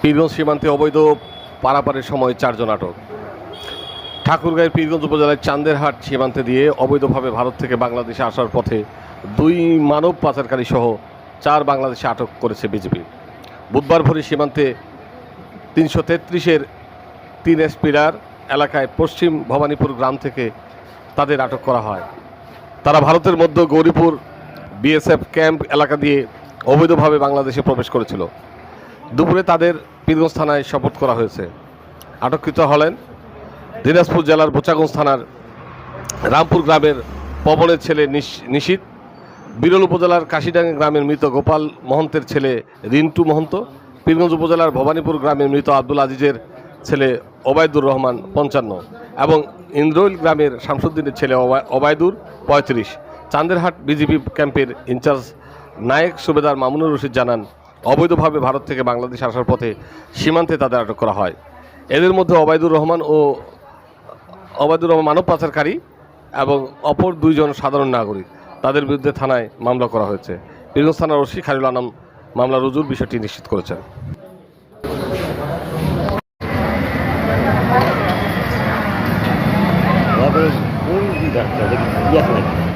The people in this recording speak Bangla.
পীরগঞ্জ সীমান্তে অবৈধ পারাপারের সময় 4 জন আটক। ঠাকুরগাঁয়ের পীরগঞ্জ উপজেলার চান্দেরহাট সীমান্তে দিয়ে অবৈধভাবে ভারত থেকে বাংলাদেশে আসার পথে 2 মানব পাচারকারী সহ 4 বাংলাদেশে আটক করেছে বিজিবি। বুধবার ভোরে সীমান্তে 333-এর 3 এসপিডার এলাকায় পশ্চিম ভবানীপুর গ্রাম থেকে তাদের আটক করা হয়। তারা ভারতের মধ্য গৌরীপুর বিএসএফ ক্যাম্প এলাকা দিয়ে অবৈধভাবে বাংলাদেশে প্রবেশ করেছিল। দুপুরে তাদের পীরগঞ্জ থানায় সোপর্দ করা হয়েছে। আটককৃত হলেন দিনাজপুর জেলার বোচাগঞ্জ থানার রামপুর গ্রামের পবনের ছেলে নিশীথ, বিরল উপজেলার কাশিডাঙ্গা গ্রামের মৃত গোপাল মহন্তের ছেলে রিন্টু মহন্ত, পীরগঞ্জ উপজেলার ভবানীপুর গ্রামের মৃত আব্দুল আজিজের ছেলে ওবায়দুর রহমান 55 এবং ইন্দ্রইল গ্রামের শামসুদ্দিনের ছেলে ওবায়দুর 35। চান্দেরহাট বিজিবি ক্যাম্পের ইনচার্জ নায়েক সুবেদার মামুনুর রশিদ জানান, অবৈধভাবে ভারত থেকে বাংলাদেশ আসার পথে সীমান্তে তাদের আটক করা হয়। এদের মধ্যে ওবায়দুর রহমান মানব পাচারকারী এবং অপর 2 জন সাধারণ নাগরিক। তাদের বিরুদ্ধে থানায় মামলা করা হয়েছে। পীরগঞ্জ থানার ওসি খায়রুল আনাম মামলা রুজুর বিষয়টি নিশ্চিত করেছেন। কোন